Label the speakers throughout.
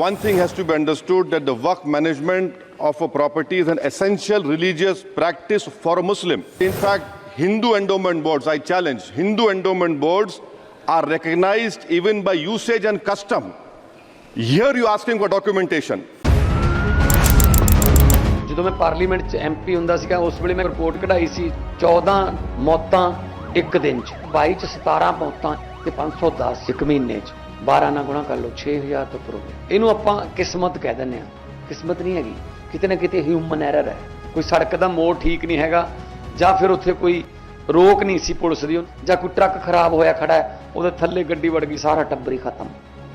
Speaker 1: One thing has to be understood that the Waqf management of a property is an essential religious practice for a Muslim. In fact, Hindu endowment boards, I challenge, Hindu endowment boards are recognized even by usage and custom. Here you asking for documentation.
Speaker 2: ਜਦੋਂ ਮੈਂ parliament 'ਚ MP ਹੁੰਦਾ ਸੀਗਾ ਉਸ ਵੇਲੇ ਮੈਂ report ਕਢਾਈ ਸੀ 14 ਮੌਤਾਂ ਇੱਕ ਦਿਨ 'ਚ 22 'ਚ 17 ਮੌਤਾਂ ਤੇ 510 ਇੱਕ ਮਹੀਨੇ 'ਚ 12 ਨਾਲ ਗੁਣਾ ਕਰ ਲਓ 6000 ਤੋਂ ਉੱਪਰ ਹੋ ਗਿਆ। ਇਹਨੂੰ ਆਪਾਂ ਕਿਸਮਤ ਕਹਿ ਦਿੰਦੇ ਆ, ਕਿਸਮਤ ਨਹੀਂ ਹੈਗੀ, ਕਿਤੇ ਨਾ ਕਿਤੇ ਹਿਊਮਨ ਐਰਰ ਹੈ। ਕੋਈ ਸੜਕ ਦਾ ਮੋੜ ਠੀਕ ਨਹੀਂ ਹੈਗਾ ਜਾਂ ਫਿਰ ਉੱਥੇ ਕੋਈ ਰੋਕ ਨਹੀਂ ਸੀ ਪੁਲਿਸ ਦੀ ਜਾਂ ਕੋਈ ਟਰੱਕ ਖਰਾਬ ਹੋਇਆ ਖੜਾ ਹੈ ਉਹਦੇ ਥੱਲੇ ਗੱਡੀ ਵੜ ਗਈ, ਸਾਰਾ ਟੱਬਰ ਹੀ ਖਤਮ।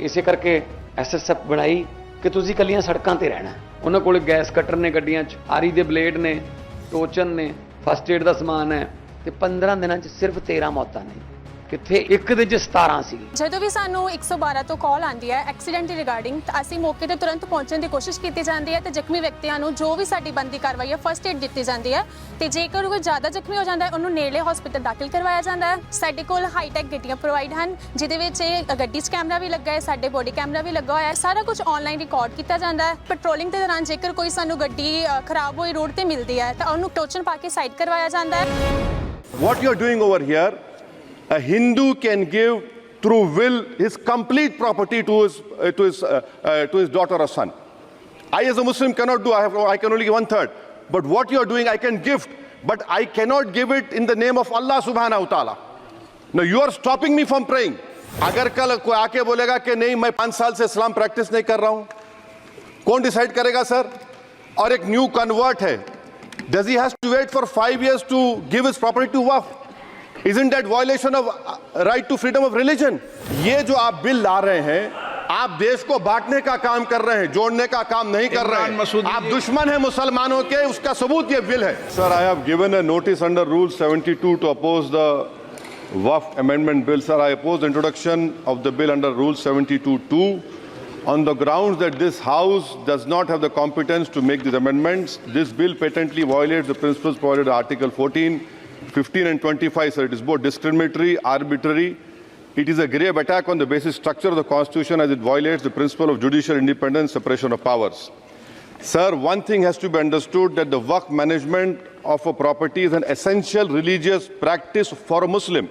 Speaker 2: ਇਸੇ ਕਰਕੇ ਐਸਐਸਐਫ ਬਣਾਈ ਕਿ ਤੁਸੀਂ ਕੱਲੀਆਂ ਸੜਕਾਂ ਤੇ ਰਹਿਣਾ। ਉਹਨਾਂ ਕੋਲ ਗੈਸ ਕਟਰ ਨੇ ਗੱਡੀਆਂ 'ਚ, ਆਰੀ ਦੇ ਬਲੇਡ ਨੇ, ਟੋਚਨ ਨੇ, ਫਸਟ ਏਡ ਦਾ ਸਮਾਨ ਹੈ ਤੇ 15 ਦਿਨਾਂ 'ਚ ਸਿਰਫ 13 ਮੌਤਾਂ ਨੇ। ਕਿੱਥੇ ਇੱਕ ਦਿਨ 'ਚ 17 ਸੀ।
Speaker 3: ਜਦੋਂ ਵੀ ਸਾਨੂੰ 112 ਤੋਂ ਕਾਲ ਆਉਂਦੀ ਹੈ ਐਕਸੀਡੈਂਟ ਦੀ ਰਿਗਾਰਡਿੰਗ ਤਾਂ ਅਸੀਂ ਮੌਕੇ ਤੇ ਤੁਰੰਤ ਪਹੁੰਚਣ ਦੀ ਕੋਸ਼ਿਸ਼ ਕੀਤੀ ਜਾਂਦੀ ਹੈ ਤੇ ਜ਼ਖਮੀ ਵਿਅਕਤੀਆਂ ਨੂੰ ਜੋ ਵੀ ਸਾਡੀ ਬਣਦੀ ਕਾਰਵਾਈ ਹੈ ਫਸਟ ਏਡ ਦਿੱਤੀ ਜਾਂਦੀ ਹੈ ਤੇ ਜੇਕਰ ਕੋਈ ਜ਼ਿਆਦਾ ਜ਼ਖਮੀ ਹੋ ਜਾਂਦਾ ਹੈ ਉਹਨੂੰ ਨੇੜਲੇ ਹਸਪਤਾਲ ਦਾਖਲ ਕਰਵਾਇਆ ਜਾਂਦਾ ਹੈ। ਸਾਡੇ ਕੋਲ ਹਾਈਟੈਕ ਗੱਡੀਆਂ ਪ੍ਰੋਵਾਈਡ ਹਨ ਜਿਹਦੇ ਵਿੱਚ ਗੱਡੀ 'ਚ ਕੈਮਰਾ ਵੀ ਲੱਗਾ ਹੈ, ਸਾਡੇ ਬੋਡੀ ਕੈਮਰਾ ਵੀ ਲੱਗਾ ਹੋਇਆ ਹੈ। ਸਾਰਾ ਕੁਝ ਆਨਲਾਈਨ ਰਿਕਾਰਡ ਕੀਤਾ ਜਾਂਦਾ ਹੈ। ਪੈਟਰੋਲਿੰਗ ਦੇ ਦੌਰਾਨ ਜੇਕਰ ਕੋਈ ਸਾਨੂੰ ਗੱਡੀ ਖਰਾਬ ਹੋਈ ਰੋਡ ਤੇ ਮਿਲਦੀ ਹੈ ਤਾਂ ਉਹਨੂੰ ਟੋਚਨ ਪਾ ਕੇ ਸਾਈਡ ਕਰਵਾਇਆ ਜਾਂਦਾ ਹੈ।
Speaker 1: What you are doing over here, a Hindu can give through will his complete property to his daughter or son. I as a Muslim cannot do, I can only give 1/3. But what you are doing, I can gift, but I cannot give it in the name of Allah subhanahu wa ta'ala. Now you are stopping me from praying. अगर कल कोई आके बोलेगा कि नहीं मैं 5 साल से इस्लाम प्रैक्टिस नहीं कर रहा हूं, कौन डिसाइड करेगा सर? और एक न्यू कन्वर्ट है, does he has to wait for 5 years to give his property to waqf? Isn't that violation of right to freedom of religion? ये जो आप बिल ला रहे हैं, आप देश को बांटने का काम कर रहे हैं, जोड़ने का काम नहीं कर रहे हैं। आप दुश्मन हैं मुसलमानों के, उसका सबूत ये बिल है। Sir, I have given a notice under Rule 72 to oppose the Waqf Amendment Bill. Sir, I oppose the introduction of the bill under Rule 72(2) on the grounds that this House does not have the competence to make these amendments. This bill patently violates the principles provided in Article 14, 15 and 25, sir. It is both discriminatory, arbitrary. It is a grave attack on the basic structure of the Constitution as it violates the principle of judicial independence, separation of powers. Sir, one thing has to be understood that the Waqf management of a property is an essential religious practice for a Muslim.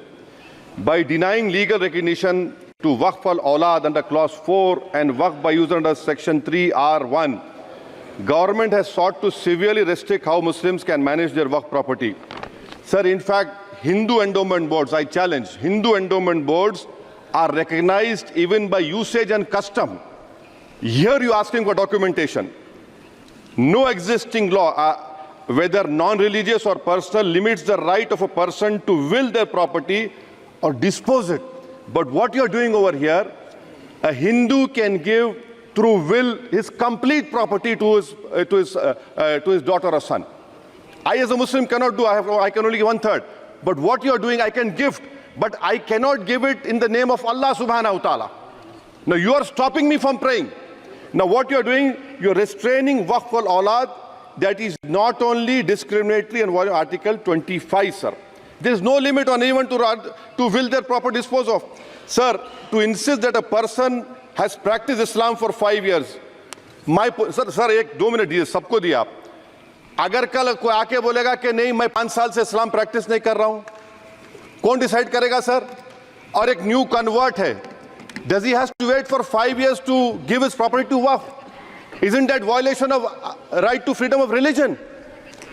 Speaker 1: By denying legal recognition to Waqf al-Awlad under Clause 4 and Waqf by user under Section 3(r)(1), government has sought to severely restrict how Muslims can manage their Waqf property. Sir, in fact, Hindu endowment boards, I challenge, Hindu endowment boards are recognized even by usage and custom. Here you asking for documentation. No existing law, whether non-religious or personal, limits the right of a person to will their property or dispose it. But what you are doing over here, a Hindu can give through will his complete property to his daughter or son. I as a Muslim cannot do, I can only give 1/3. But what you are doing, I can gift, but I cannot give it in the name of Allah subhanahu wa ta'ala. Now you are stopping me from praying. Now what you are doing, you are restraining Waqf al-Awlad. That is not only discriminatory and violating Article 25, sir. There is no limit on anyone to will their proper dispose of. Sir, to insist that a person has practiced Islam for 5 years, sir, एक 2 minute दिए, सबको दिया आप। अगर कल कोई आके बोलेगा कि नहीं मैं 5 साल से इस्लाम प्रैक्टिस नहीं कर रहा हूं, कौन डिसाइड करेगा सर? और एक न्यू कन्वर्ट है, does he has to wait for 5 years to give his property to waqf? Isn't that violation of right to freedom of religion?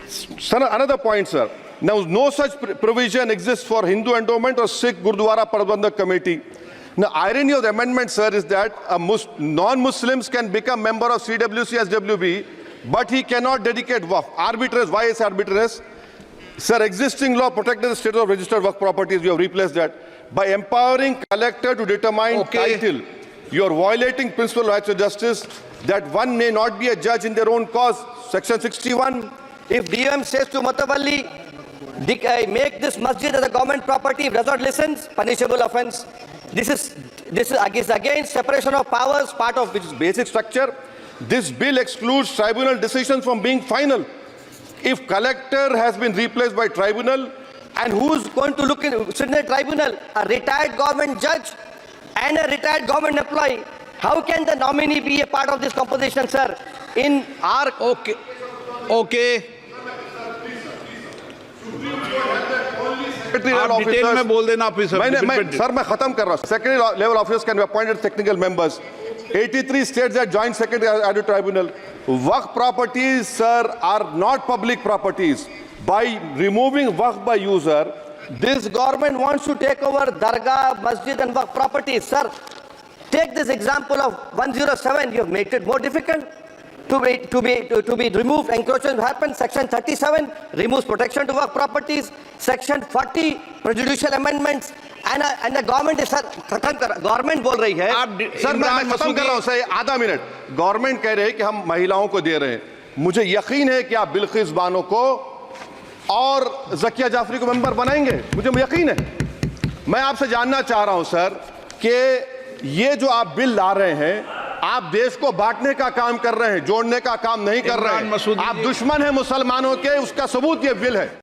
Speaker 1: Sir, another point, sir. Now, no such provision exists for Hindu endowment or Sikh Gurdwara Prabandhak Committee. Now, irony of the amendment, sir, is that non-Muslims can become member of CWC, SWB, but he cannot dedicate waqf. Arbitrary. Why is arbitrary? Sir, existing law protected the status of registered waqf properties. You have replaced that. By empowering collector to determine title, you are violating principle of rights of justice that one may not be a judge in their own cause. Section 61.
Speaker 4: If DM says to Matawalli, make this masjid as a government property, if does not listen, punishable offence. This is against separation of powers, part of which is basic structure. This bill excludes tribunal decisions from being final. If collector has been replaced by tribunal, and who is going to sit in the tribunal? A retired government judge and a retired government employee. How can the nominee be a part of this composition, sir? In our
Speaker 5: Okay. Okay. आप detail में बोल देना officer.
Speaker 1: Sir मैं खत्म कर रहा हूं। Secondary level officers can be appointed technical members. 83 states that joint secretary audit tribunal. Waqf properties, sir, are not public properties. By removing waqf by user,
Speaker 4: this government wants to take over dargah, masjid and waqf properties, sir. Take this example of 107. You have made it more difficult to be removed. Encroachment happens. Section 37 removes protection to waqf properties. Section 40 prejudicial amendments. And the government is, sir, government बोल रही है।
Speaker 1: Sir मैं खत्म कर रहा हूं sir, आधा minute. Government कह रहे हैं कि हम महिलाओं को दे रहे हैं। मुझे यकीन है कि आप बिल्किस बानो को और ज़किया जाफरी को मेंबर बनाएंगे, मुझे यकीन है। मैं आपसे जानना चाह रहा हूं सर कि ये जो आप बिल ला रहे हैं, आप देश को बांटने का काम कर रहे हैं, जोड़ने का काम नहीं कर रहे हैं। आप दुश्मन हैं मुसलमानों के, उसका सबूत ये बिल है।